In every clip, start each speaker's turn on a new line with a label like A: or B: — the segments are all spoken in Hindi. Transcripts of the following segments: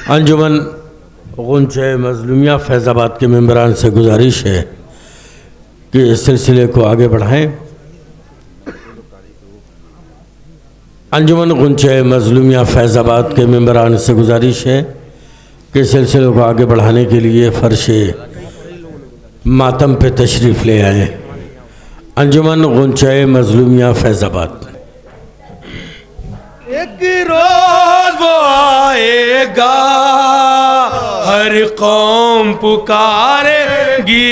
A: अंजुमन गुंचे मज़लूमिया फैज़ाबाद के मेंबरान से गुजारिश है कि इस सिलसिले को आगे बढ़ाएं। अंजुमन गुंचे मज़लूमिया फैज़ाबाद के मेंबरान से गुजारिश है कि इस सिलसिले को आगे बढ़ाने के लिए फ़र्श मातम पे तशरीफ़ ले आए। अंजुमन गुंचे मज़लूमिया फैज़ाबाद।
B: एक रोज वो आएगा, हर कौम पुकारेगी।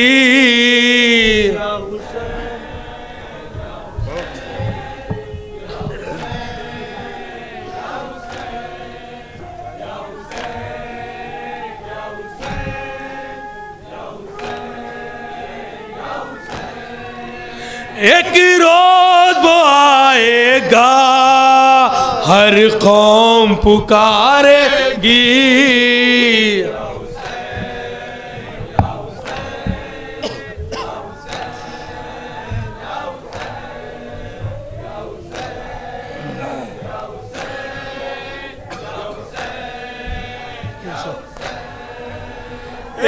B: एक रोज वो आएगा, हर कौम पुकारेगी।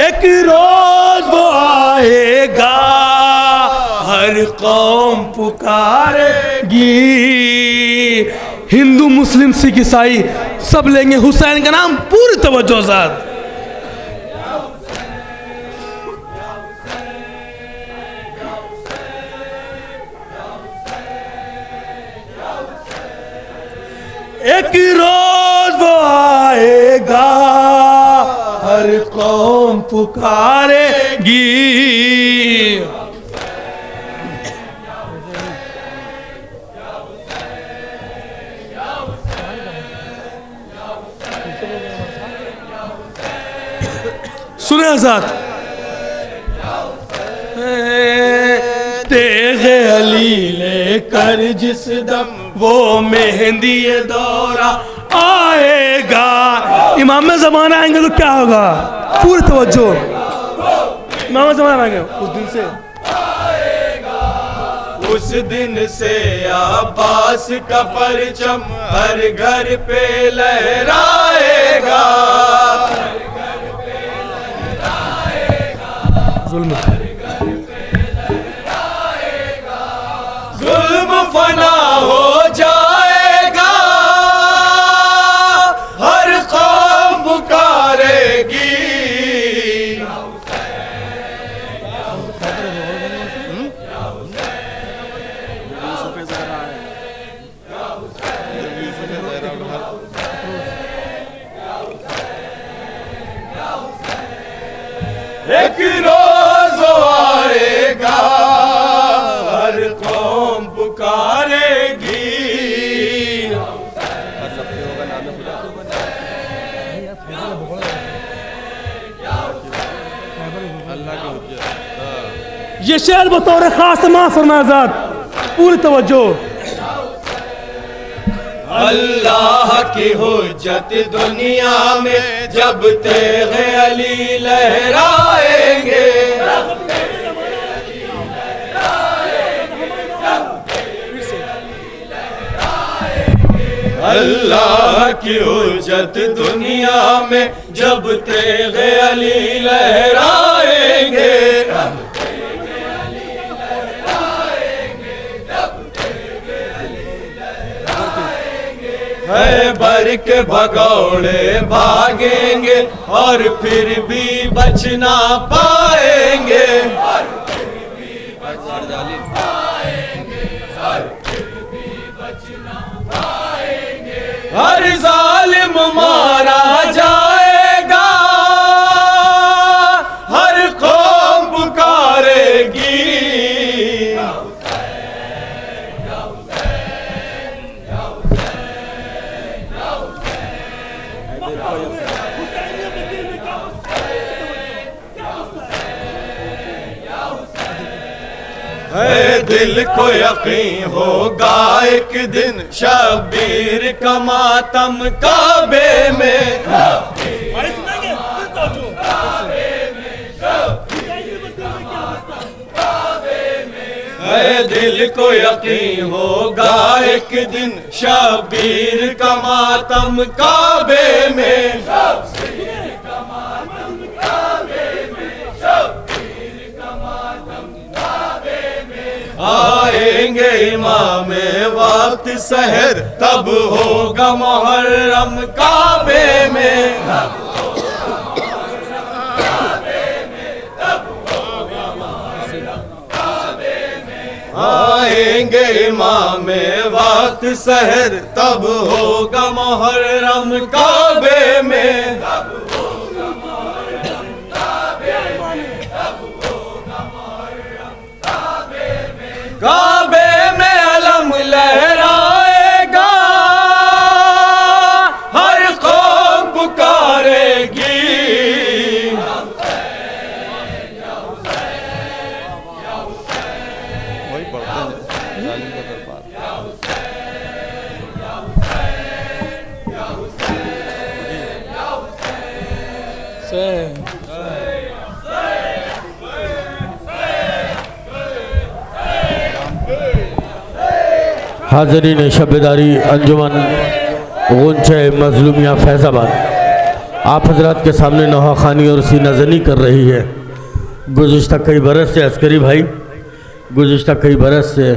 B: एक रोज वो आएगा, हर कौम पुकारेगी। हिंदू मुस्लिम सिख ईसाई सब लेंगे हुसैन का नाम पूरी तवज्जो साथ। एक रोज वो आएगा, हर कौम पुकारेगी। सुने आजाद, तेगे अली लेकर जिस दम वो मेहंदी दौरा आएगा। इमाम ज़माना आएंगे तो क्या होगा? पूरी तवज्जो। इमाम ज़माना आएंगे उस दिन से अब्बास का परचम हर घर पे लहराएगा। जुल्म फना हो जाएगा, हर कौम पुकारेगी। एक रोज आएगा, हर कौम पुकारेगी। ये शेर बतौर खास मां फरमाज़ाद, पूरी तवज्जो। अल्लाह की हुज्जत दुनिया में जब तेगे अली लहराएंगे। अल्लाह की हुज्जत दुनिया में जब तेगे अली लहराएंगे। खैबर के भगौड़े भागेंगे और फिर भी बच ना पाएंगे। हर जालिम मारा जाएगा, हर कौम पुकारेगी। दिल को यकीन होगा एक दिन शबीर का मातम काबे में। दिल को यकीन होगा एक दिन शबीर का मातम काबे में। आएंगे इमाम वक्त सहर तब होगा मुहर्रम काबे में। आएंगे इमाम वक्त सहर तब होगा मुहर्रम काबे में। काबे में अलम लहराएगा हर कौम पुकारेगी।
A: हाज़रीन शबेदारी अंजुमन गुंचे मजलूमिया फैज़ाबाद आप हजरात के सामने नौहाखानी और सीनाजनी कर रही है। गुज़िश्ता कई बरस से अस्करी भाई, गुज़िश्ता कई बरस से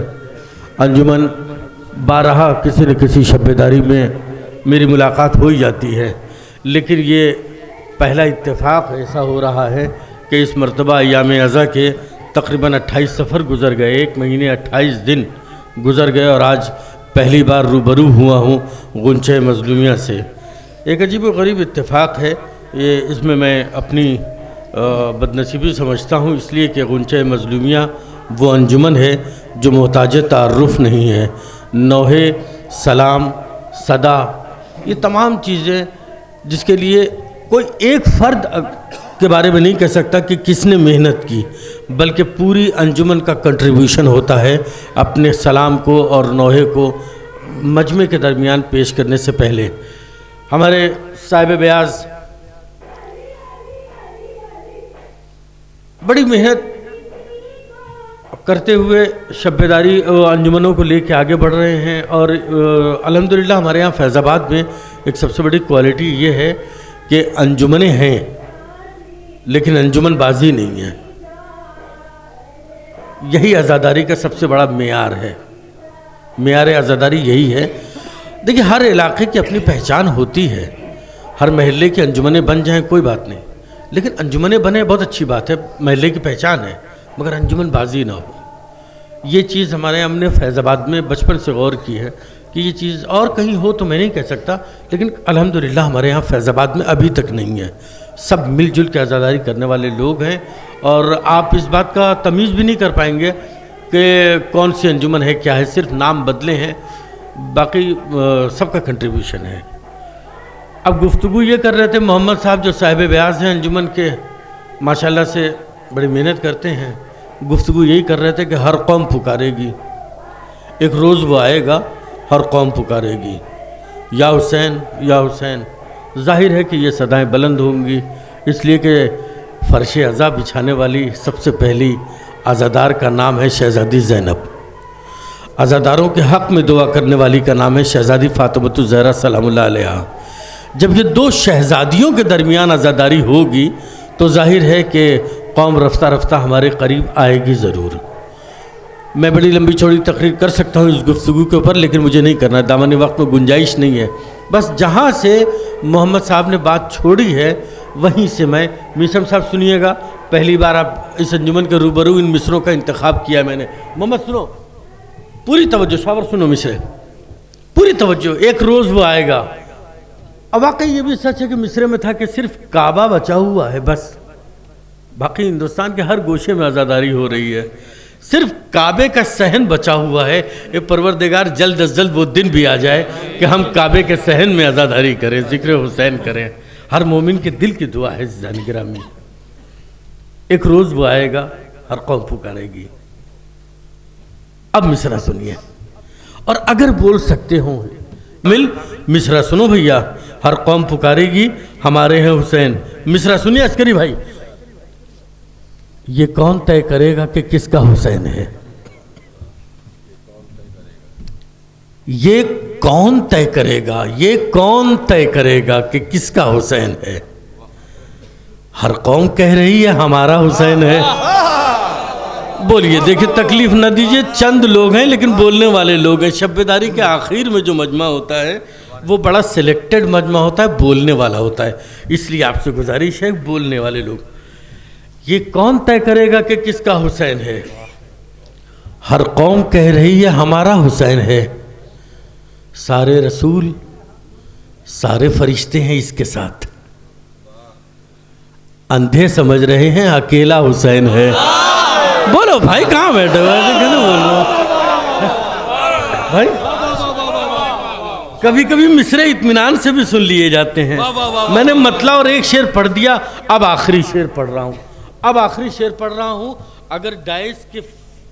A: अंजुमन बारहा किसी न किसी शबेदारी में मेरी मुलाकात हो ही जाती है, लेकिन ये पहला इत्तेफाक ऐसा हो रहा है कि इस मरतबा अय्याम अज़ा के तकरीबन 28 सफ़र गुज़र गए, 1 महीने 28 दिन गुज़र गए और आज पहली बार रूबरू हुआ हूँ गुंचे मजलूमिया से। एक अजीब व गरीब इत्तेफाक है ये, इसमें मैं अपनी बदनसीबी समझता हूँ, इसलिए कि गुंचे मजलूमिया वो अंजुमन है जो मोहताज तारुफ़ नहीं है। नौहे, सलाम, सदा, ये तमाम चीज़ें जिसके लिए कोई एक फ़र्द के बारे में नहीं कह सकता कि किसने मेहनत की, बल्कि पूरी अंजुमन का कंट्रीब्यूशन होता है अपने सलाम को और नौहे को मजमे के दरमियान पेश करने से पहले। हमारे साहिब ब्याज बड़ी मेहनत करते हुए शब्बेदारी अंजुमनों को लेके आगे बढ़ रहे हैं और अल्हम्दुलिल्लाह हमारे यहाँ फैज़ाबाद में एक सबसे बड़ी क्वालिटी ये है कि अंजुमनें हैं लेकिन अंजुमन बाजी नहीं है। यही आज़ादारी का सबसे बड़ा मेयार है, मेयार आज़ादारी यही है। देखिए हर इलाके की अपनी पहचान होती है, हर महल्ले की अंजुमनें बन जाएं कोई बात नहीं, लेकिन अंजुमनें बने बहुत अच्छी बात है, महल्ले की पहचान है, मगर अंजुमन बाजी ना हो। ये चीज़ हमारे हमने फैज़ाबाद में बचपन से गौर की है कि ये चीज़ और कहीं हो तो मैं नहीं कह सकता, लेकिन अल्हम्दुलिल्लाह हमारे यहाँ फैज़ाबाद में अभी तक नहीं है। सब मिलजुल के आज़ादारी करने वाले लोग हैं और आप इस बात का तमीज़ भी नहीं कर पाएंगे कि कौन सी अंजुमन है क्या है, सिर्फ नाम बदले हैं, बाकी सबका कंट्रीब्यूशन है। अब गुफ्तगू ये कर रहे थे मोहम्मद साहब जो साहिब ब्याज हैं अंजुमन के, माशाल्लाह से बड़ी मेहनत करते हैं। गुफ्तगू यही कर रहे थे कि हर कौम पुकारेगी, एक रोज़ वो आएगा हर कौम पुकारेगी या हुसैन या हुसैन। जाहिर है कि ये सदाएं बुलंद होंगी, इसलिए कि फ़र्श अज़ा बिछाने वाली सबसे पहली आज़ादार का नाम है शहज़ादी ज़ैनब। आज़ादारों के हक़ में दुआ करने वाली का नाम है शहज़ादी फ़ातिमा ज़हरा सलामुल्लाह अलैहा। जब ये दो शहज़ादियों के दरमियान आज़ादारी होगी तो जाहिर है कि कौम रफ्ता रफ्ता हमारे करीब आएगी ज़रूर। मैं बड़ी लंबी चौड़ी तकरीर कर सकता हूँ इस गुफ्तगू के ऊपर, लेकिन मुझे नहीं करना, दामन वक्त में गुंजाइश नहीं है। बस जहाँ से मोहम्मद साहब ने बात छोड़ी है वहीं से मैं, मिसम साहब सुनिएगा, पहली बार आप इस अंजुमन के रूबरू इन मिसरों का इंतखाब किया मैंने। मोहम्मद सुनो, पूरी तवज्जो, शावर सुनो मिसरे, पूरी तवज्जो। एक रोज़ वो आएगा, अब वाकई ये भी सच है कि मिसरे में था कि सिर्फ काबा बचा हुआ है बस, बाकी हिंदुस्तान के हर गोशे में आज़ादारी हो रही है, सिर्फ काबे का सहन बचा हुआ है। ये परवरदिगार जल्द अज जल्द वो दिन भी आ जाए कि हम काबे के सहन में आज़ादारी करें, ज़िक्र हुसैन करें। हर मोमिन के दिल की दुआ है ज़ान गिरामी। एक रोज़ वो आएगा हर कौम पुकारेगी। अब मिसरा सुनिए, और अगर बोल सकते हो मिल मिसरा सुनो भैया, हर कौम पुकारेगी हमारे हैं हुसैन। मिसरा सुनिए अस्करी भाई, ये कौन तय करेगा कि किसका हुसैन है? ये कौन तय करेगा, ये कौन तय करेगा कि किसका हुसैन है? हर कौम कह रही है हमारा हुसैन है। बोलिए, देखिए तकलीफ न दीजिए, चंद लोग हैं लेकिन बोलने वाले लोग हैं। शब्बेदारी के आखिर में जो मजमा होता है वो बड़ा सिलेक्टेड मजमा होता है, बोलने वाला होता है। इसलिए आपसे गुजारिश है, बोलने वाले लोग। ये कौन तय करेगा कि किसका हुसैन है? हर कौम कह रही है हमारा हुसैन है। सारे रसूल, सारे फरिश्ते हैं इसके साथ। अंधे समझ रहे हैं अकेला हुसैन है। बोलो भाई, कहाँ बैठे हो? ऐसे कैसे बोल रहे हो भाई? कभी कभी मिसरे इत्मीनान से भी सुन लिए जाते हैं। मैंने मतला और एक शेर पढ़ दिया, अब आखिरी शेर पढ़ रहा हूँ। अगर डाइस के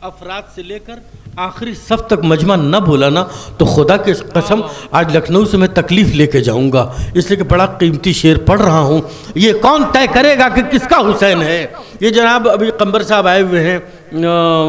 A: अफराद से लेकर आखिरी सफ तक मजमा न बोला ना तो खुदा के कसम आज लखनऊ से मैं तकलीफ़ लेके जाऊंगा। इसलिए कि बड़ा कीमती शेर पढ़ रहा हूँ। ये कौन तय करेगा कि किसका हुसैन है? ये जनाब अभी कंबर साहब आए हुए हैं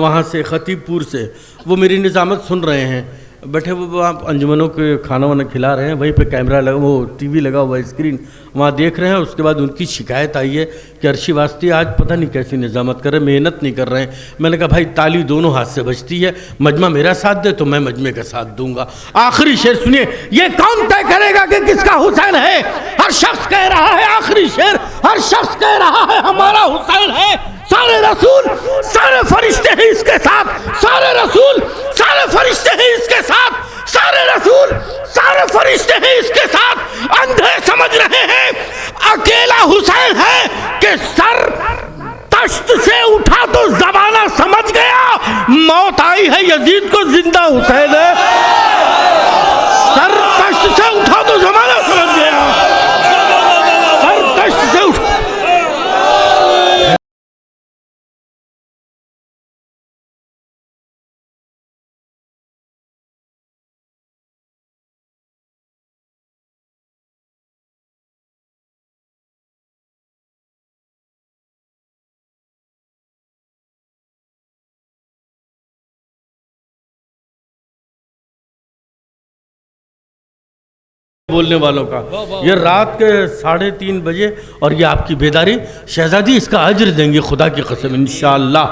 A: वहाँ से, खतीबपुर से। वो मेरी निज़ामत सुन रहे हैं, बैठे वो आप अंजुमनों के खाना वाना खिला रहे हैं, वहीं पे कैमरा लगा, वो टीवी लगा हुआ स्क्रीन, वहाँ देख रहे हैं। उसके बाद उनकी शिकायत आई है कि अर्शी वास्ती आज पता नहीं कैसी निज़ामत कर रहे, मेहनत नहीं कर रहे हैं। मैंने कहा भाई ताली दोनों हाथ से बजती है, मजमा मेरा साथ दे तो मैं मजमे का साथ दूंगा। आखिरी शेर सुनिए, ये कौन तय करेगा कि किसका हुसैन है? हर शख्स कह रहा है, आखिरी शेर, हर शख्स कह रहा है हमारा हुसैन है। सारे रसूल, सारे फरिश्ते हैं इसके साथ। सारे रसूल, सारे फरिश्ते हैं इसके साथ। सारे रसूल, सारे फरिश्ते हैं इसके साथ। अंधे समझ रहे हैं अकेला हुसैन है कि सर तश्त से उठा तो जमाना समझ गया, मौत आई है यजीद को, जिंदा हुसैन है। सर तश्त से उठा तो जमाना समझ गया, सर तश्त से उठा। बोलने वालों का ये रात के 3:30 बजे, और ये आपकी बेदारी। शहजादी इसका अज्र देंगे खुदा की कसम इंशाअल्लाह।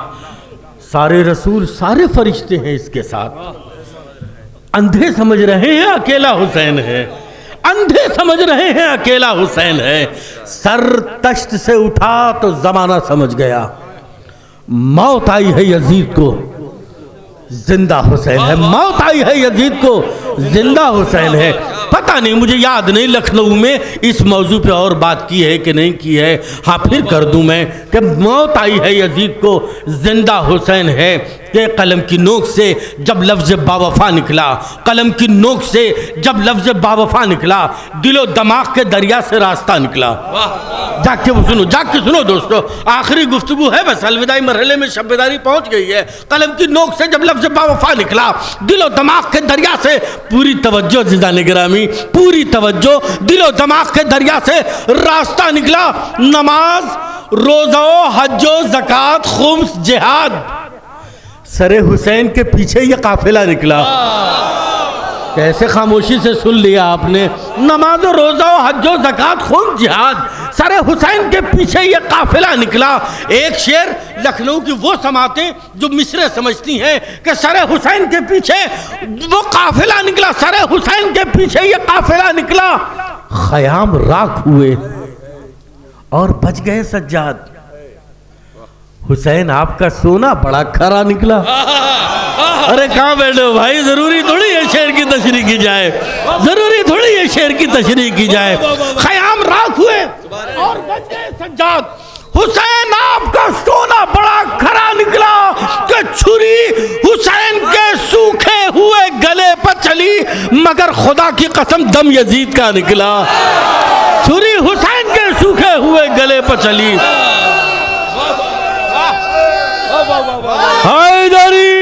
A: सारे रसूल, सारे फरिश्ते हैं इसके साथ। अंधे समझ रहे हैं अकेला हुसैन है, अंधे समझ रहे हैं अकेला हुसैन है। सर तश्त से उठा तो जमाना समझ गया, मौत आई है यजीद को, जिंदा हुसैन है। मौत आई है यजीद को, जिंदा हुसैन है। पता नहीं, मुझे याद नहीं लखनऊ में इस मौजू पे और बात की है कि नहीं की है। हाँ फिर कर दूं मैं कि मौत आई है यजीद को, जिंदा हुसैन है। कि कलम की नोक से जब लफ्ज़ बावफा निकला, कलम की नोक से जब लफ्ज़ बावफा निकला, दिलो दिमाग के दरिया से रास्ता निकला। जाके वो सुनो, जाके सुनो दोस्तों, आखिरी गुफ्तगू है बस, अलविदाई मरहले में शब्बेदारी पहुंच गई है। कलम की नोक से जब लफ्ज़ बावफा निकला, दिलो दिमाग के दरिया से, पूरी तवज्जो जिज़ान गिरामी, पूरी तवज्जो, दिलो दिमाग के दरिया से रास्ता निकला। नमाज, रोज़ो, हज्जो, ज़कात, खुम्स, जिहाद, सरे हुसैन के पीछे ये काफिला निकला। कैसे खामोशी से सुन लिया आपने? नमाज, रोज़ा, हज्जो, ज़कात, खुम्स, जिहाद, सरे हुसैन के पीछे ये काफिला निकला। एक शेर लखनऊ की वो समातें जो मिसरे समझती हैं कि सरे हुसैन के पीछे वो काफिला निकला, सरे हुसैन के पीछे ये काफिला निकला। ख़याम राख हुए और बच गए सज्जाद। हुसैन आपका सोना बड़ा खरा निकला। अरे कहाँ बैठे हो भाई? जरूरी थोड़ी है शेर की तशरीह की जाए, जरूरी थोड़ी है शेर की तशरीह की जाए। ख़याम राख हुए और बच गए सज्जाद। हुसैन आपका सोना बड़ा खरा निकला कि छुरी हुसैन के सूखे हुए गले पर चली, मगर खुदा की कसम दम यजीद का निकला। छुरी हुसैन के सूखे हुए गले पर चली। हैदरी,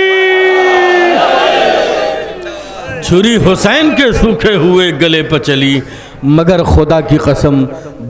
A: छुरी हुसैन के सूखे हुए गले पर चली, मगर खुदा की कसम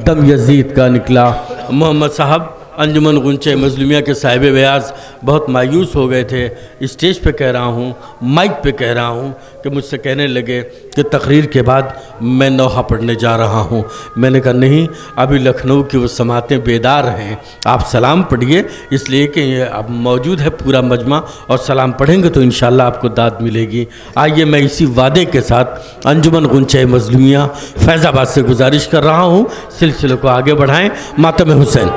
A: दम यजीद का निकला। मोहम्मद साहब अंजुमन गुंचे मजलूमिया के साहिब व्यास बहुत मायूस हो गए थे। स्टेज पे कह रहा हूँ, माइक पे कह रहा हूँ कि मुझसे कहने लगे कि तकरीर के बाद मैं नौहा पढ़ने जा रहा हूँ। मैंने कहा नहीं, अभी लखनऊ की वो समातें बेदार हैं, आप सलाम पढ़िए, इसलिए कि ये अब मौजूद है पूरा मजमा और सलाम पढ़ेंगे तो इंशाअल्लाह आपको दाद मिलेगी। आइए मैं इसी वादे के साथ अंजुमन गुंचे मजलूमिया फैज़ाबाद से गुजारिश कर रहा हूँ, सिलसिले को आगे बढ़ाएँ। मातम हुसैन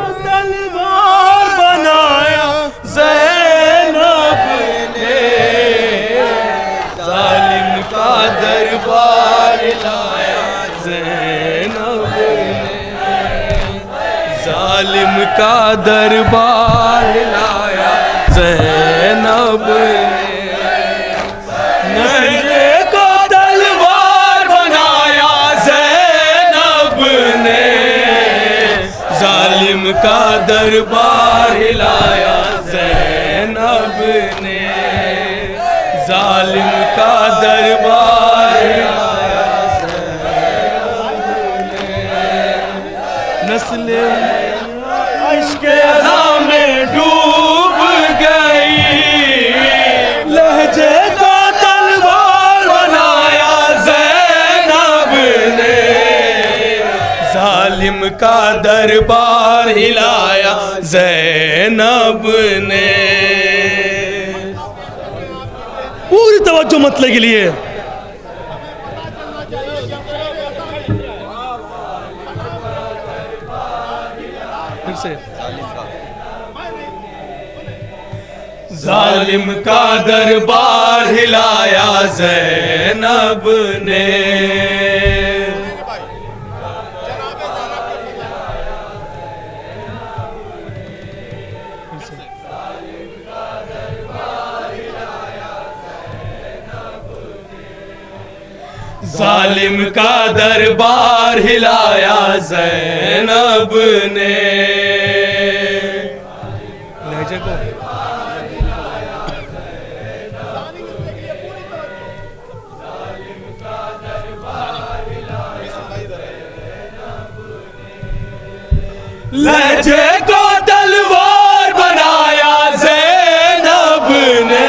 B: दरबार लाया ज़ैनब ने, जालिम का दरबार लाया ज़ैनब ने, नजरे को तलवार बनाया ज़ैनब ने, जालिम का दरबार लाया ज़ैनब ने, जालिम का दरबार आया नस्ल इश्क़ अज़ा में डूब गई, लहजे को तलवार बनाया ज़ैनब ने, जालिम का दरबार हिलाया ज़ैनब ने। पूरी तवज्जो मतले के लिए फिर से जालिम का दरबार हिलाया ज़ैनब ने, जालिम का दरबार हिलाया ज़ैनब ने, लहजे को लहजे को तलवार बनाया ज़ैनब ने,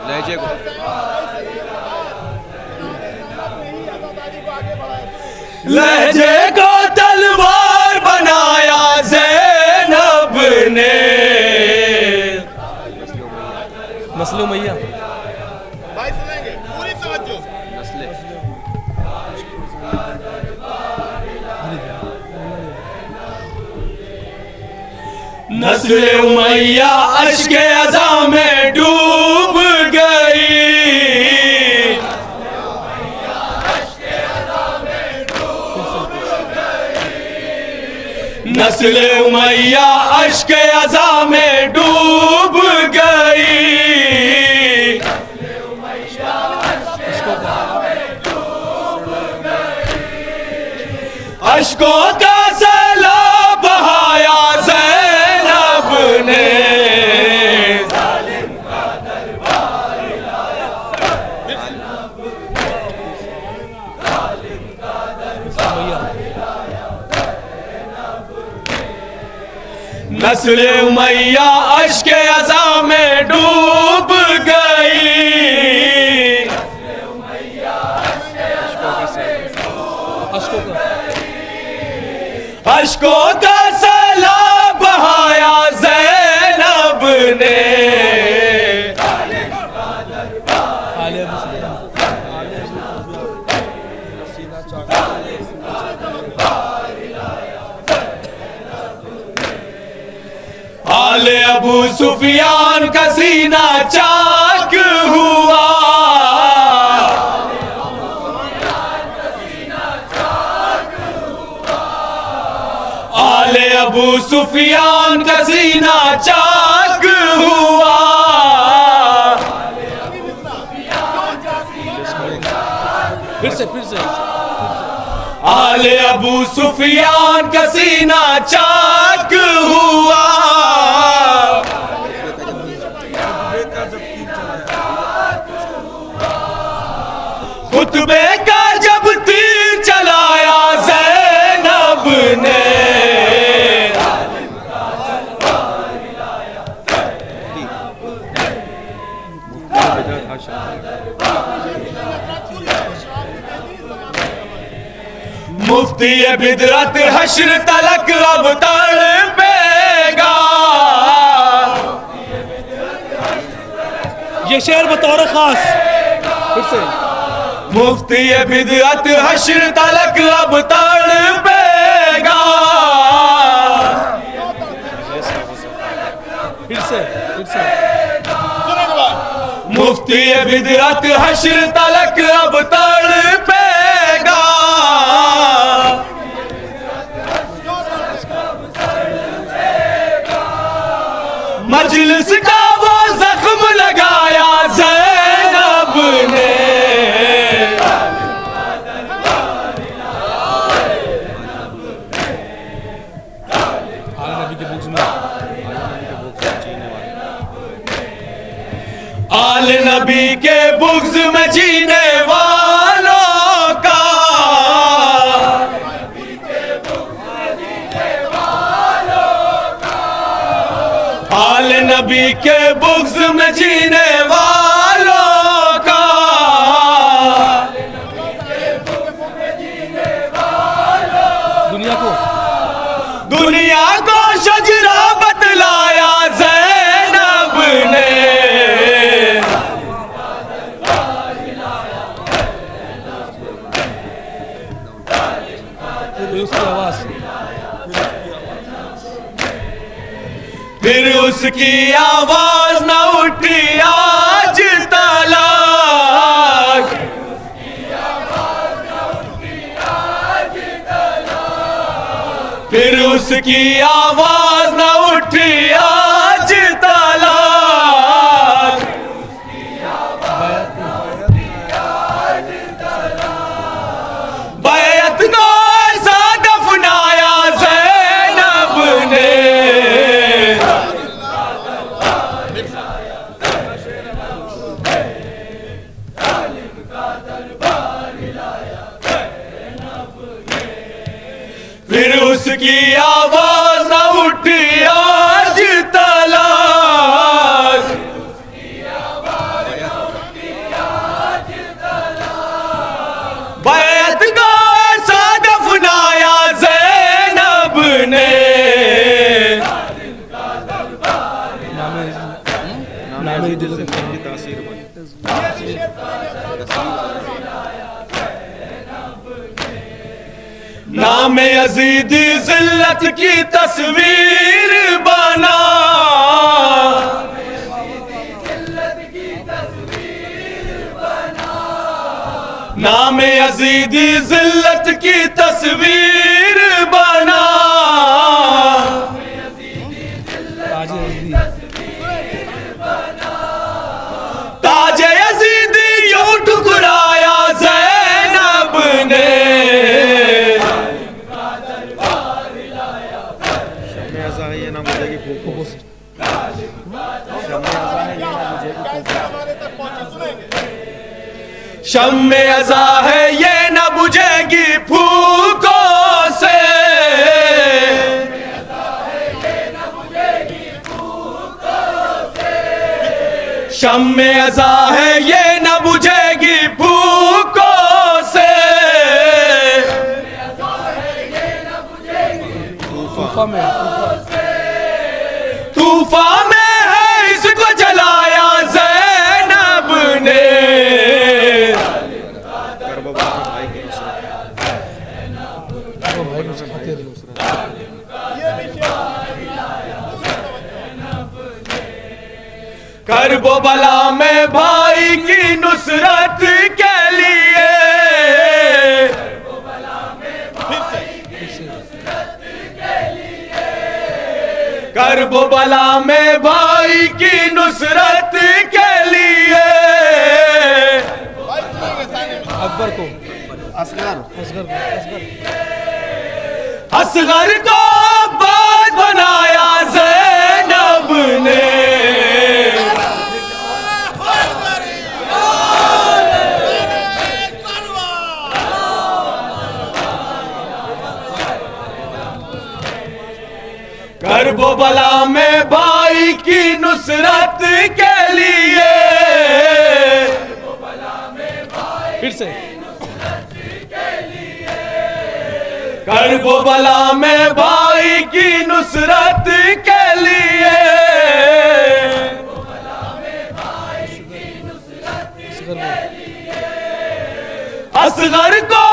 B: लहजे को लहजे को तलवार बनाया ज़ैनब ने, मसलो मैया भाई सुनेंगे पूरी तवज्जो नस्ले उमैया अश्के अज़ा में डूब गई, नस्ले उमैया अश्के अज़ा में डूब गई, अश्कों का सैलाब बहाया ज़ैनब ने, जालिम का दरबार हिलाया ज़ैनब ने, जालिम का दरबार हिलाया ज़ैनब ने, नस्ले उमैया अश्के अज़ा में डूब गई, अश्कों का सैलाब बहाया ज़ैनब ने, आले अबू सुफियान का सीना चाक हुआ, आले अबू सुफियान का सीना चाक हुआ, फिर से आले अबू सुफियान का सीना चाक हुआ, खुतबे का जब तीर चलाया ज़ैनब ने, मुफ्ती बिदरत हश्र तलक अब तड़पेगा। ये शेर बतौर खास फिर से, मुफ्ती बिदअत हश्र तलक अब तड़पेगा। फिर से मुफ्ती बिदअत हश्र तलक अब तड़पेगा। मजलिस का वो जख्म लगाया ज़ैनब ने, आल नबी के बुग़्ज़ में जीने वालों का, आल नबी के बुग़्ज़ में जीने वालों का, दुनिया को शजरा बतलाया ज़ैनब ने। फिर उसकी आवाज न उठी आज तलक, फिर उसकी आवाज न उठी आज तलक। बैत को ऐसा दफनाया ज़ैनब ने, फिर उसकी आवाज न उठी आज तलक। बैत का ऐसा दफनाया ज़ैनब ने, नाम यजीदी जिल्लत की तस्वीर बना, नाम यजीदी जिल्लत की तस्वीर बना। ताज यजीदी यूं ठुकराया ज़ैनब ने, शम्मे अज़ा है ये न बुझेगी फूकों से, शम्मे अज़ा है ये न बुझेगी फूकों से। तूफा में है इसको जलाया ज़ैनब ने, करबो बला में भाई की नुसरत के लिए, करबो बला में भाई की नुसरत के लिए। अकबर को असगर को बात बनाया ज़ैनब ने, करबला में भाई की नुसरत के लिए, फिर से करबला में भाई की नुसरत के लिए, असगर को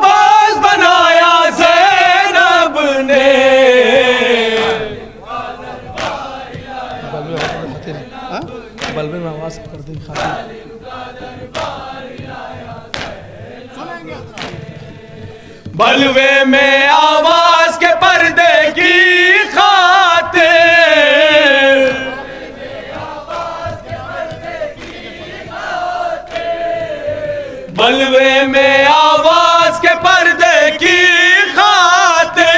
B: बाज बनाया ज़ैनब ने।
C: बल्बे में आवाज कर दी खातिर
B: बलवे में आवाज के पर्दे की खातिर, बलवे में आवाज के पर्दे की खातिर,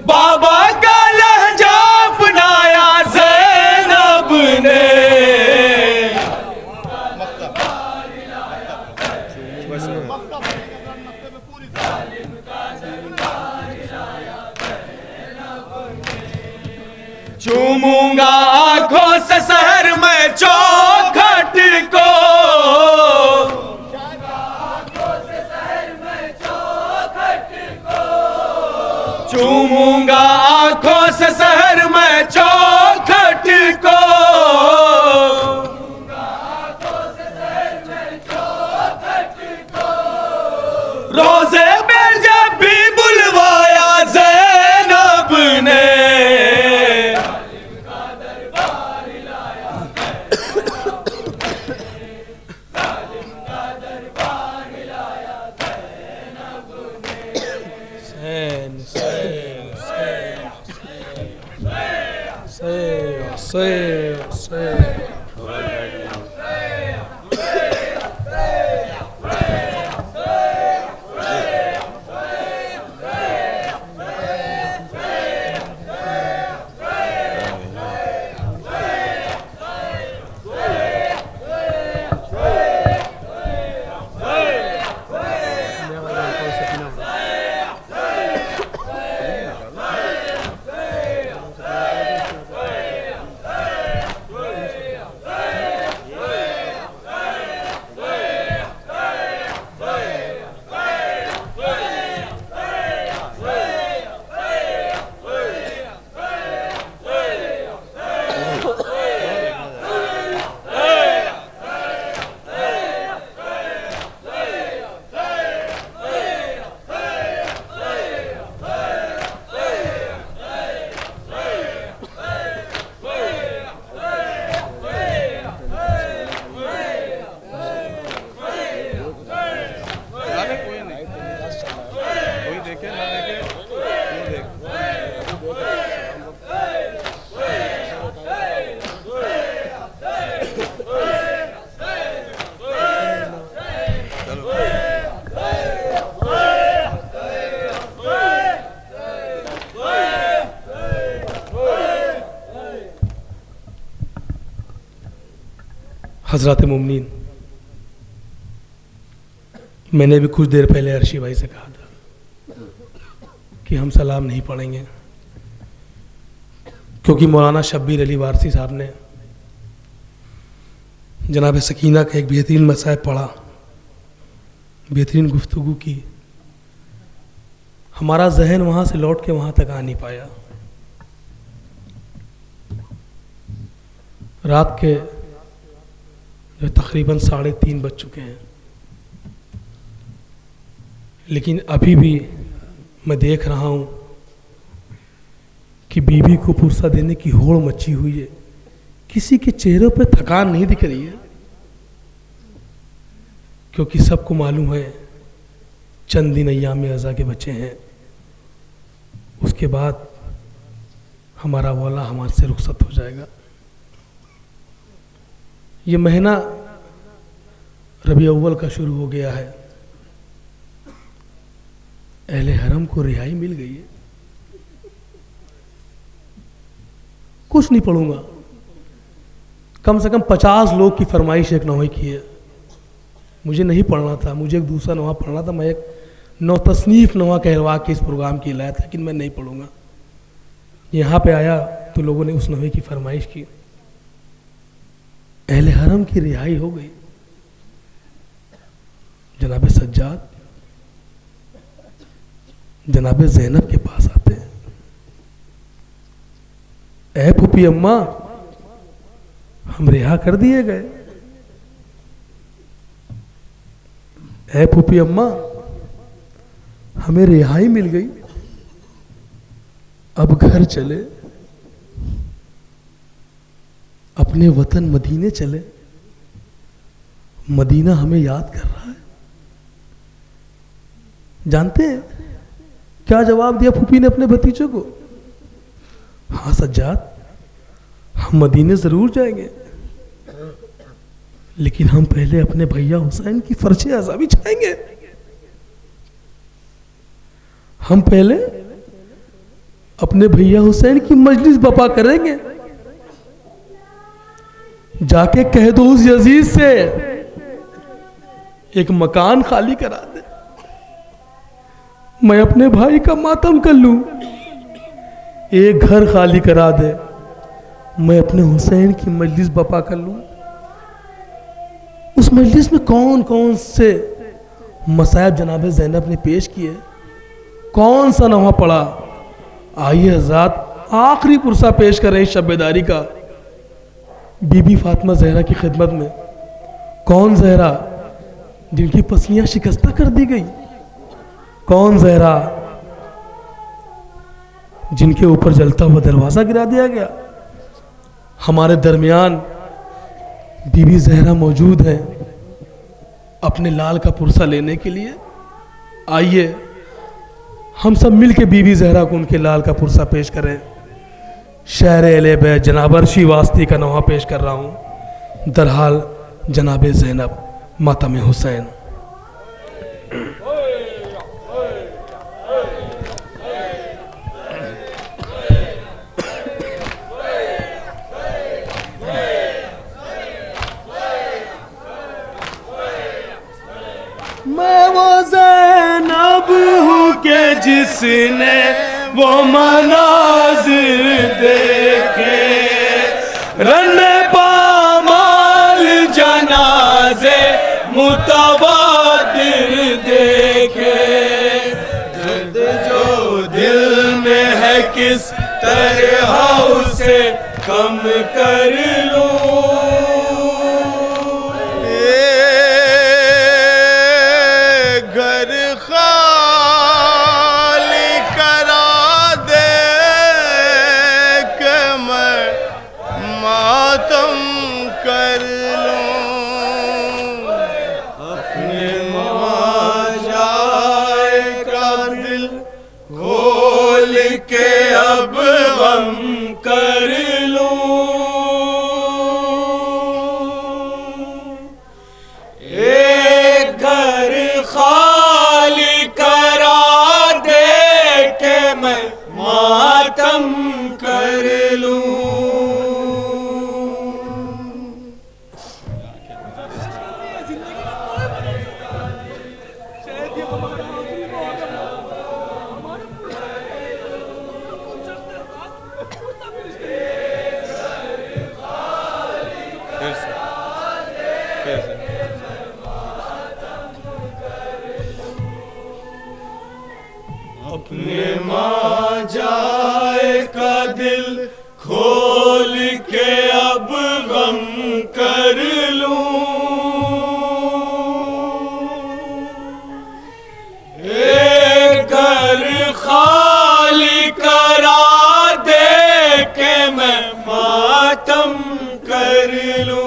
B: बाबा का लहजा अपनाया ज़ैनब ने। चूमूंगा आंखों से शहर में चौखट को, चूमूंगा आंखों से शहर में चौखट को, रोजे में जब भी बुलवाया ज़ैनब ने।
C: हज़रात मुमनीन, मैंने भी कुछ देर पहले अर्शी भाई से कहा था कि हम सलाम नहीं पढ़ेंगे, क्योंकि मौलाना शब्बीर अली वारसी साहब ने जनाब सकीना का एक बेहतरीन मसाइब पढ़ा, बेहतरीन गुफ्तगू की। हमारा जहन वहाँ से लौट के वहाँ तक आ नहीं पाया। रात के जो तकरीबन 3:30 बज चुके हैं, लेकिन अभी भी मैं देख रहा हूँ कि बीवी को पुरसा देने की होड़ मची हुई है। किसी के चेहरे पर थकान नहीं दिख रही है, क्योंकि सबको मालूम है चंद दिन अय्याम अज़ा के बच्चे हैं, उसके बाद हमारा वाला हमारे से रुखसत हो जाएगा। ये महीना रबी अव्वल का शुरू हो गया है, अहले हरम को रिहाई मिल गई है। कुछ नहीं पढ़ूंगा, कम से कम 50 लोग की फरमाइश एक नौई की है, मुझे नहीं पढ़ना था, मुझे एक दूसरा नवा पढ़ना था। मैं एक नौ तसनीफ़ नवा कहलवा के इस प्रोग्राम की लाया था, लेकिन मैं नहीं पढ़ूंगा। यहाँ पे आया तो लोगों ने उस नवे की फरमाइश की। अहले हरम की रिहाई हो गई। जनाब सज्जाद जनाब ज़ैनब के पास आते हैं। ऐ फूफी अम्मा, हम रिहा कर दिए गए। ऐ फूफी अम्मा, हमें रिहाई मिल गई, अब घर चले, अपने वतन मदीने चले। मदीना हमें याद कर रहा है। जानते हैं क्या जवाब दिया फूफी ने अपने भतीजों को? हाँ सज्जाद, हम मदीने जरूर जाएंगे, लेकिन हम पहले अपने भैया हुसैन की फर्शे अज़ा बिछाएंगे। हम पहले अपने भैया हुसैन की मजलिस बपा करेंगे। जाके कह दो उस यजीद से एक मकान खाली करा दे, मैं अपने भाई का मातम कर लूं। एक घर खाली करा दे, मैं अपने हुसैन की मजलिस बपा कर लूं। उस मजलिस में कौन कौन से मसायब जनाब ज़ैनब ने पेश किए, कौन सा नवा पड़ा। आइए हज़रात आखिरी पुरसा पेश कर रहे हैं शब्बेदारी का बीबी फातिमा ज़हरा की खिदमत में। कौन ज़हरा जिनकी पसलियां शिकस्ता कर दी गई, कौन ज़हरा जिनके ऊपर जलता हुआ दरवाज़ा गिरा दिया गया। हमारे दरमियान बीबी ज़हरा मौजूद है अपने लाल का पुरसा लेने के लिए। आइए हम सब मिल के बीबी ज़हरा को उनके लाल का पुरसा पेश करें। शहर अहले बैत जनाब अर्शी वास्ती का नवा पेश कर रहा हूँ। दरहाल जनाब ज़ैनब मातम हुसैन।
B: मैं वो ज़ैनब हूँ के जिसने वो मनाज़िर देखे, रन पामाल जनाज़े मुतवातिर देखे। दर्द जो दिल में है किस तरह उसे कम कर लूं। अपने माँ जाए का दिल खोल के अब गम कर लूं। एक घर खाली करा दे के मैं मातम कर लूं।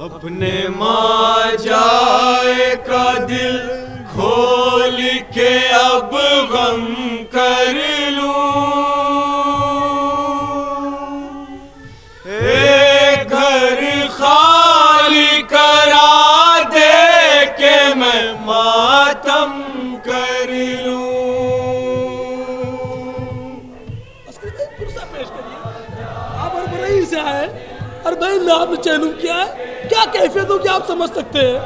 B: अपने माँ जाए का दिल खोल के अब गम कर लूं।
C: में आपने चैलूम किया है, क्या कैफियत हो, क्या आप समझ सकते हैं।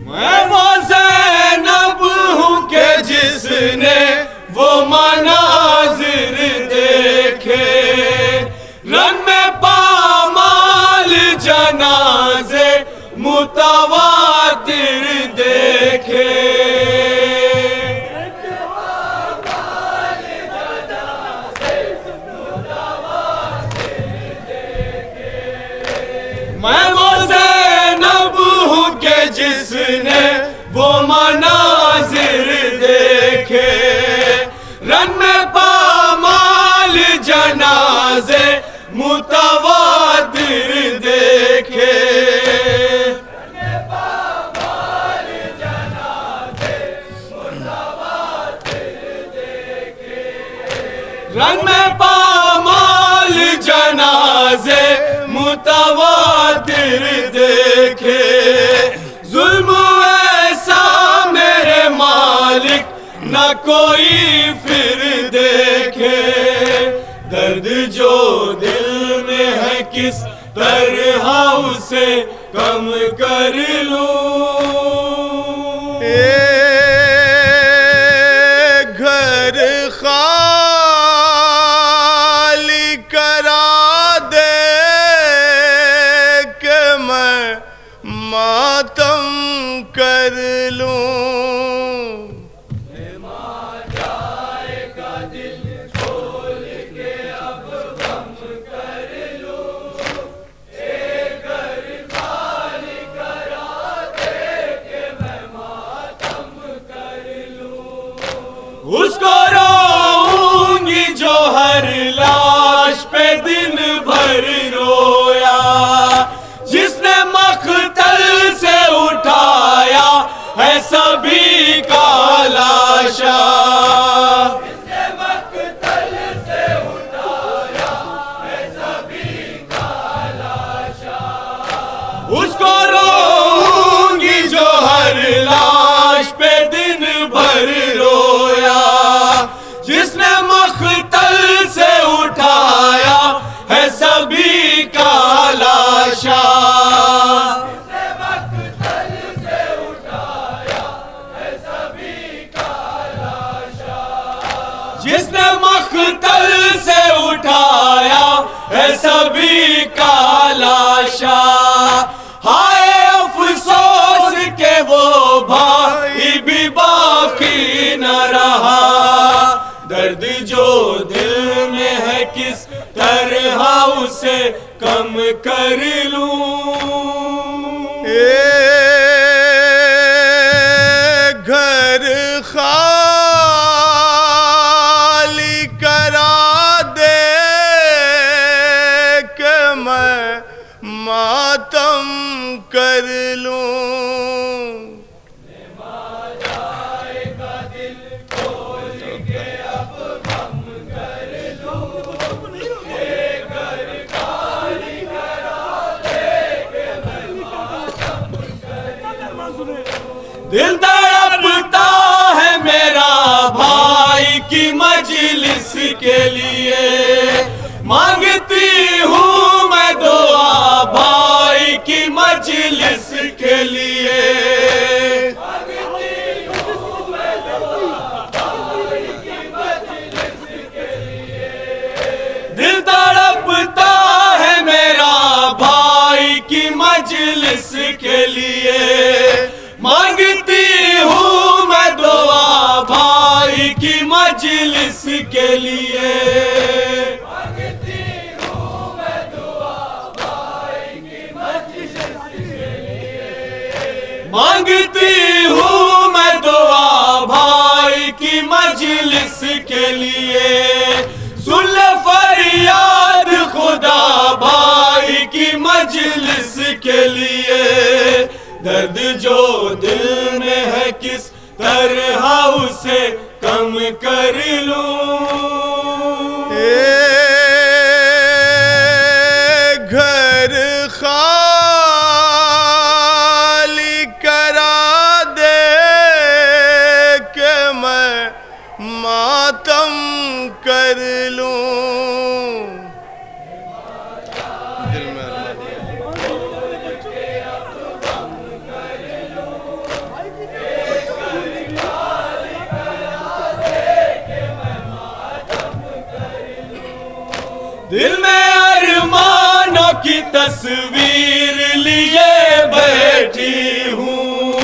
B: मैं वो ज़ैनब हूँ के जिसने वो मनाजिर देखे, रन में पामाल जनाजे मुतवातिर देखे। मैं वो ज़ैनब हूँ के जिसने वो मनाजिर देखे, रन में पामाल जनाजे मुतवातिर देखे। रन में पामाल जनाजे मुतवातिर देखे। जुल्म ऐसा मेरे मालिक न कोई फिर देखे, दर्द जो दिल में है किस तरह उसे कम कर लूं। घर खाली करा दे के मैं मातम कर लूं। उसको रोऊंगी जो हर लाश पे दिन भर रोया, जिसने मख्तल से उठाया है सभी का लाशा। जिसने मख्तल से उठाया है सभी का लाशा। उसको रोऊंगी जो हर लाश पे दिन भर रोया, जिसने मख्तल से उठाया है सभी का लाशा। जिसने मख्तल से उठाया है सभी का लाशा। जिसने मख्तल से उठाया है सभी का लाशा। हाय अफसोस के वो भाई भी बाकी न रहा, दर्द जो दिल में है किस तरह उसे कम कर लूं। घर खाली करा दे के मैं मातम कर लूं। दिल तड़पता है मेरा भाई की मजलिस के लिए, मांगती हूँ मैं दुआ भाई की मजलिस के लिए। दिल तड़पता है मेरा भाई की मजलिस के लिए, मांगती हूँ मैं दुआ भाई की मजलिस के लिए। मांगती हूँ मैं दुआ भाई की मजलिस के लिए। मांगती हूँ मैं दुआ भाई की मजलिस के लिए। सुन ले फरियाद खुदा भाई की मजलिस के लिए, दर्द जो दिल में है किस तरह उसे कम कर लूं। घर खा
D: कर लूं। दिल में
B: दिल में अरमानों की तस्वीर लिए बैठी हूँ,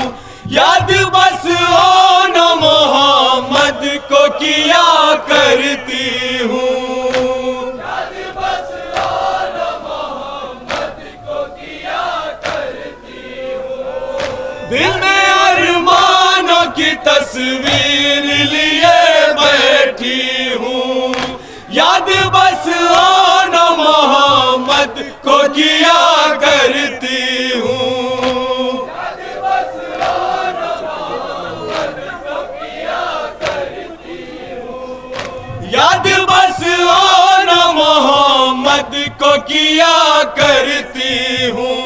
B: याद बस ओन मोहम्मद को किया करती हूँ। याद बस ओन मोहम्मद को किया करती हूँ। दिल में अरमानों की तस्वीर लिए बैठी हूँ, याद बस ओन मोहम्मद को किया करती हूँ। याद बस ओन मोहम्मद को किया करती हूँ। याद बस ओन मोहम्मद को किया करती हूँ।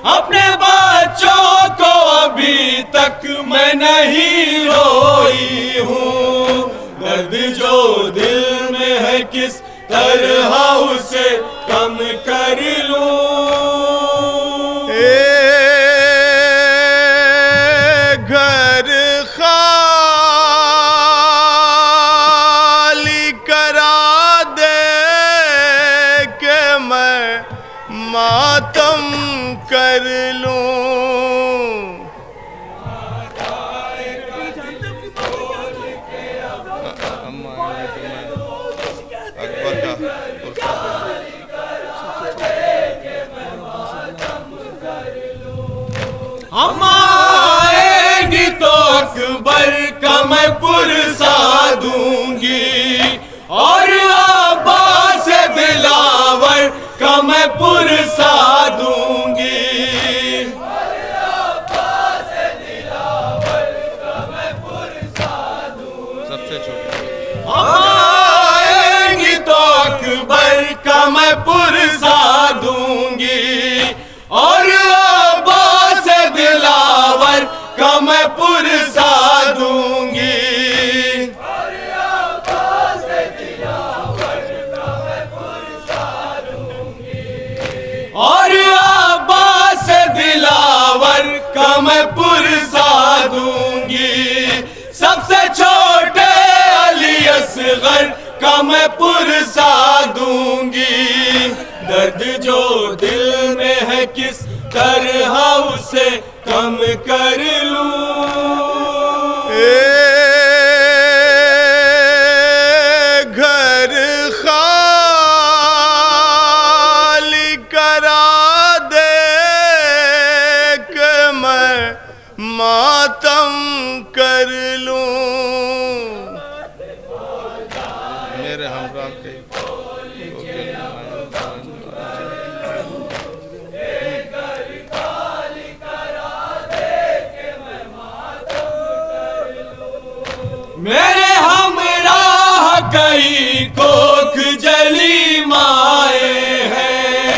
B: अपने बच्चों को अभी तक मैं नहीं रोई हूँ। दर्द जो दिल में है किस तरह उसे कम कर लूं।
D: घर खाली करा दे के मैं मातम कर लूं।
B: हम आएगी तो अकबर का मैं पुरसा दूंगी, और अब्बास दिलावर का मैं पुरसा दूंगी।
D: सबसे छोटे
B: हम आएगी तो अकबर का मैं पुरसा दूंगी, और अब्बास दिलावर का मैं पुरसा दूंगी। और अब्बास दिलावर का मैं पुरसा दूंगी। और अब्बास दिलावर का मैं पुरसा दूंगी। सबसे छोटे अली असगर का मैं पुरसा दूंगी। दर्द जो दिल में है किस तरह उसे कम कर लूं।
D: घर खाली करा दे के मैं मातम कर लूं। मेरे हमरा के
B: मेरे हमराह कई कोख जली माए हैं,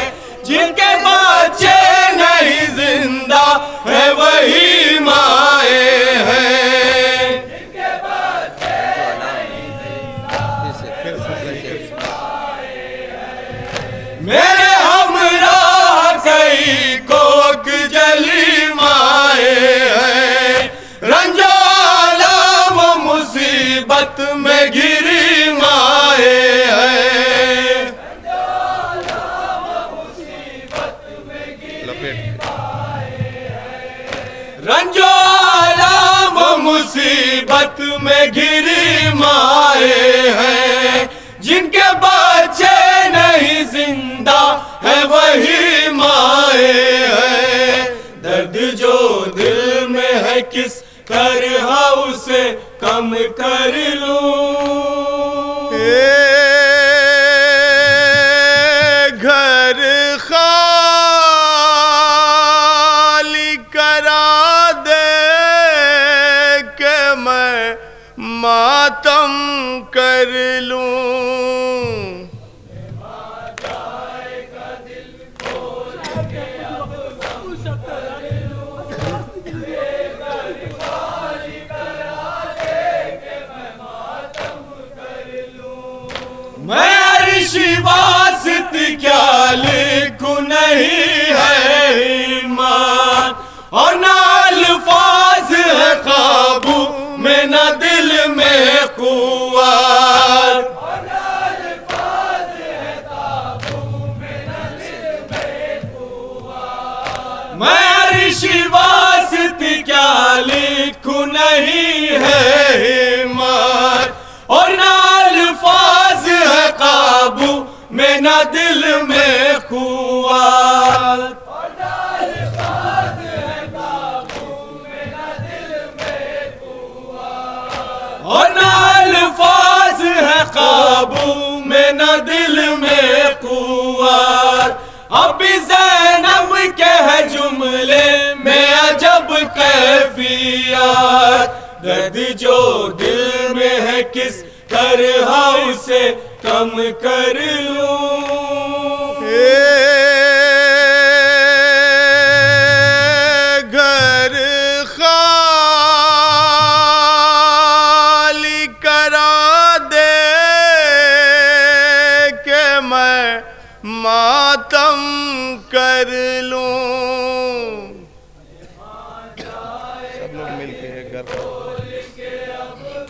B: जिनके बच्चे नहीं जिंदा है वही माए हैं। जिनके बच्चे नहीं जिंदा मेरे हमराह कई कोख जली माए हैं। रंजो मुसीबत में घिरी माए हैं। रंजो आलम मुसीबत में घिरी माए हैं। जिनके बच्चे नहीं जिंदा है वही माए हैं। दर्द जो दिल में है किस तरह उसे कम कर लूं।
D: घर खाली करा दे के मैं मातम कर लूं। वास्ते क्या लिखूं नहीं है ईमान और ना अल्फाज है काबू में ना दिल में कुव्वत मैं अर्श वास्ते क्या लिखूं नहीं है हिम्मत और ना अल्फाज है काबू में ना दिल में कुव्वत और ना अल्फाज है काबू में ना दिल में कुव्वत अब ज़ैनब के है जुमले में अजब कैफियत दर्द जो दिल में है किस तरह उसे कम कर लूं घर खाली करा दे के मैं मातम कर लूं सब लोग मिलके एक घर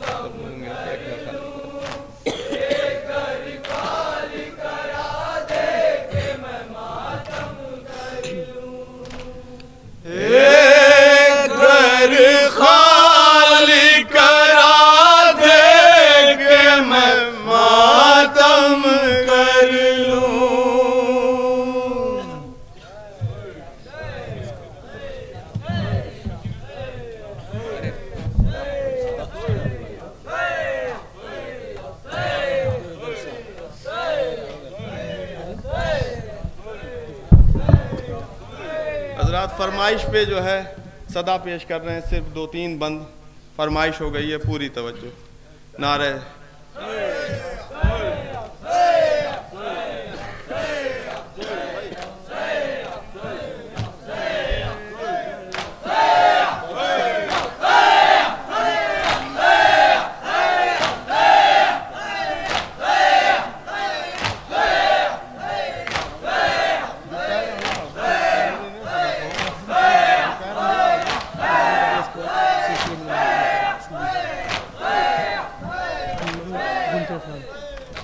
D: सब लोग मिलके एक घर घर खाली करा दे के मैं मातम कर लूं हजरात फरमाइश पे जो है सदा पेश कर रहे हैं सिर्फ 2-3 बंद फरमाइश हो गई है पूरी तवज्जो नारे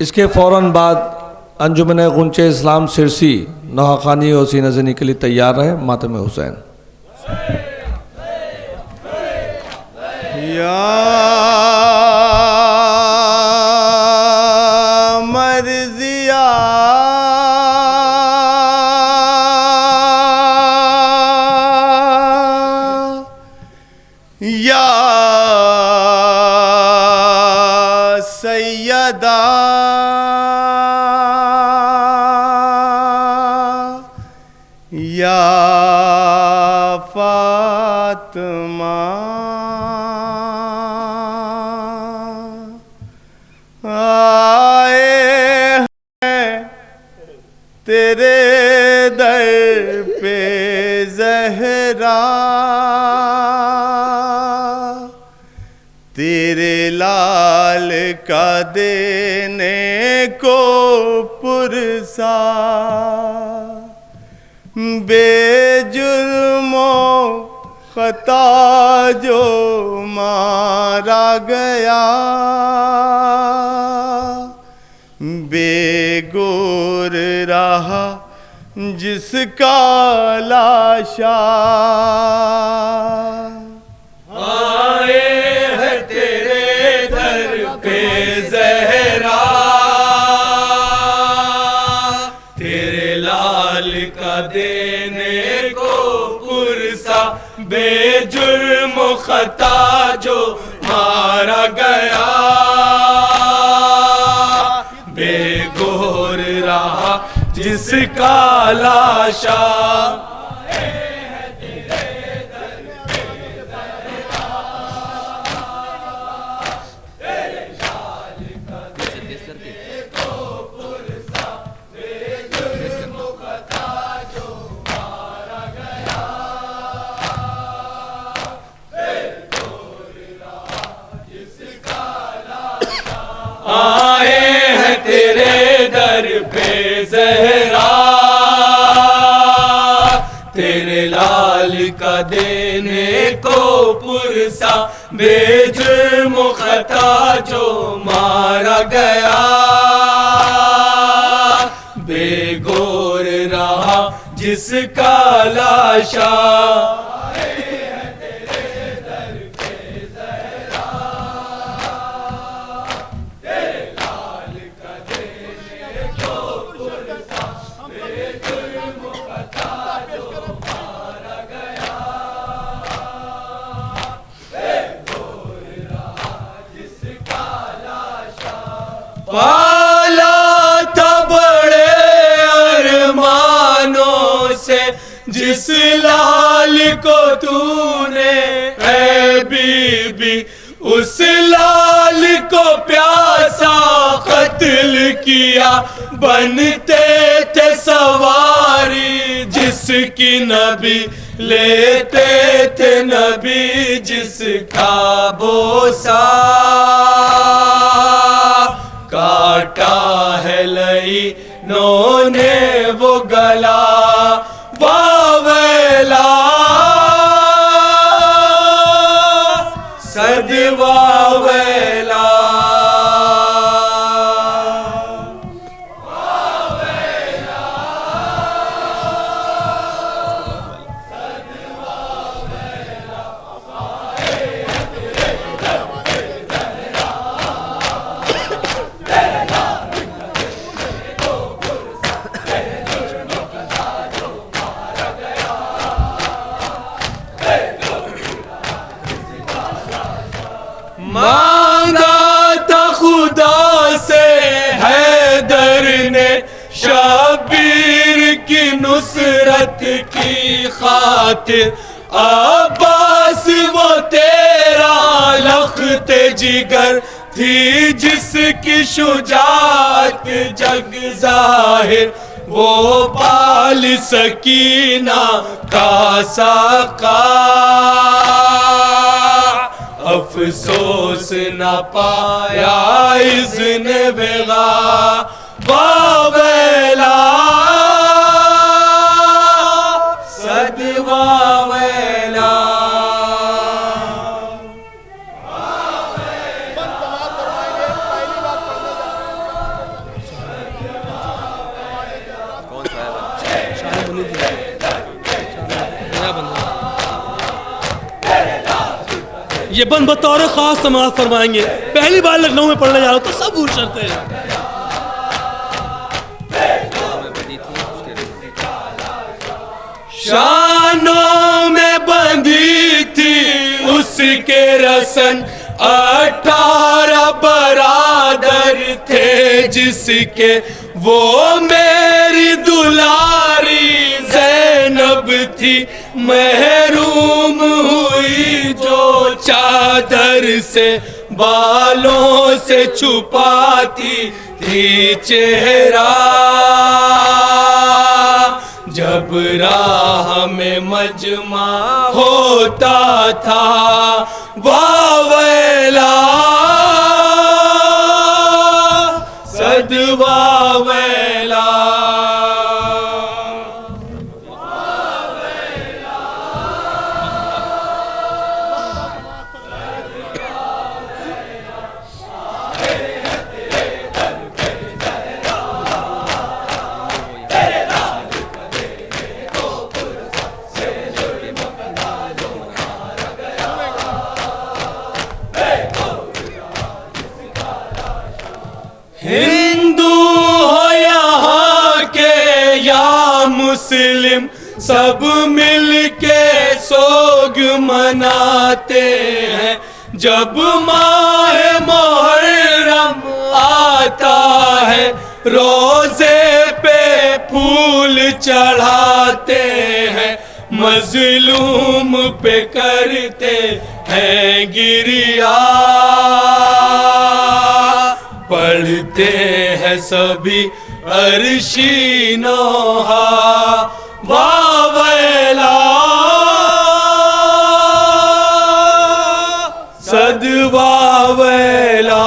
E: इसके फ़ौरन बाद अंजुमन गुंचे इस्लाम सिरसी नौखानी और सीना ज़नी के लिए तैयार रहे मातम हुसैन
D: या मर्जिया या सैयदा या फातिमा आए हैं तेरे दर पे ज़हरा तेरे लाल का देने को पुरसा बेजुर्मो खता जो मारा गया बेगोर रहा जिसका लाशा आए है तेरे दर पे ज़हरा तेरे लाल का देने को पुरसा बेजुर्म खता जो मारा गया बेगोर रहा जिसका लाशा आए हैं तेरे दर
B: देने को पुरसा बेजुर्म खता जो मारा गया, बेगौर रहा जिसका लाशा। पाला था बड़े अरमानों से जिस लाल को तूने ऐ बीबी, उस लाल को प्यासा कत्ल किया। बनते थे सवारी जिसकी नबी, लेते थे नबी जिसका बोसा। काटा है लई नोने वो गला, वावेला सद वावेला। मांगा था खुदा से हैदर ने शबीर की नुसरत की खातिर, अब्बास वो तेरा लख्त जिगर थी जिसकी शुजात जग जाहिर। वो पाल सकीना का साका, अफसोस न पाया इज़्न बेगा, वावेला सद वावेला।
C: ये बंद बतौर खास समाज फरमाएंगे। पहली बार लखनऊ में पढ़ने जा रहा हूँ तो सब भूल करते हैं।
B: शानों में बंधी थी उसके रसन, 18 बरादर थे जिसके, वो मेरी दुलारी ज़ैनब थी। महरूम हुई जो चादर से, बालों से छुपाती थी चेहरा। जब राह में मजमा होता था, वावेला सद वावेला। हिंदू हो यहाँ के या मुस्लिम, सब मिलके सोग मनाते हैं। जब माह मुहर्रम आता है, रोजे पे फूल चढ़ाते हैं। मजलूम पे करते हैं गिरिया, पढ़ते हैं सभी अर्शी नोहा, वावेला सद वावेला।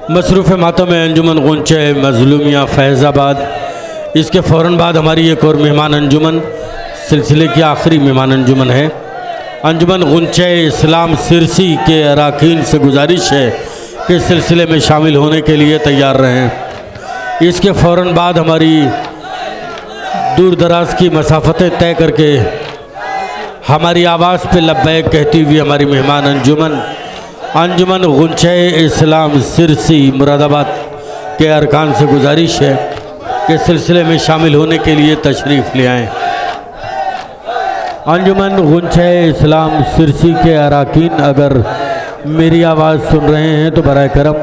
A: मसरूफ़ मातम अंजुमन गुंचे मज़लूमिया फैज़ाबाद। इसके फ़ौरन बाद हमारी एक और मेहमान अंजुमन, सिलसिले की आखिरी मेहमान अंजुमन है। अंजुमन गुंचे इस्लाम सिरसी के अरकान से गुजारिश है कि इस सिलसिले में शामिल होने के लिए तैयार रहें। इसके फ़ौरन बाद हमारी दूर दराज की मसाफ़तें तय करके हमारी आवाज़ पे लब्बैक कहती हुई हमारी मेहमान अंजुमन गुंचे इस्लाम सिरसी मुरादाबाद के अरकान से गुजारिश है कि सिलसिले में शामिल होने के लिए तशरीफ़ ले आएँ। अंजुमन गुंचे इस्लाम सिरसी के अरकान अगर मेरी आवाज़ सुन रहे हैं तो बराए करम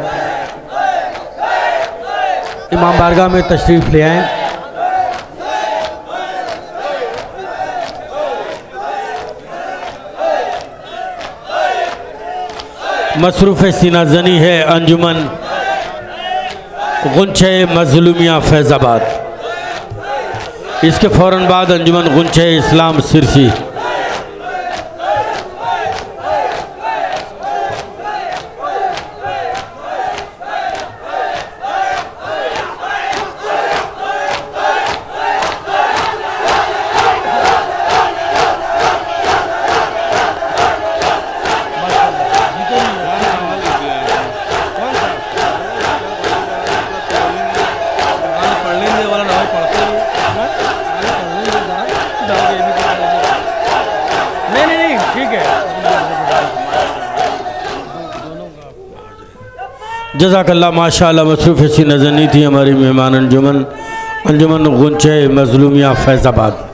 A: इमाम बारगाह में तशरीफ़ ले आएँ। मसरूफ़ सीना जनी है अंजुमन गुंचे मज़लूमिया फैज़ाबाद। इसके फ़ौरन बाद अंजुमन गुंचे इस्लाम सिरसी। जज़ाकल्लाह माशाअल्लाह। मसरूफ़ सी नज़र नहीं थी हमारी मेहमान अंजुमन गुंचे मज़लूमिया फैज़ाबाद।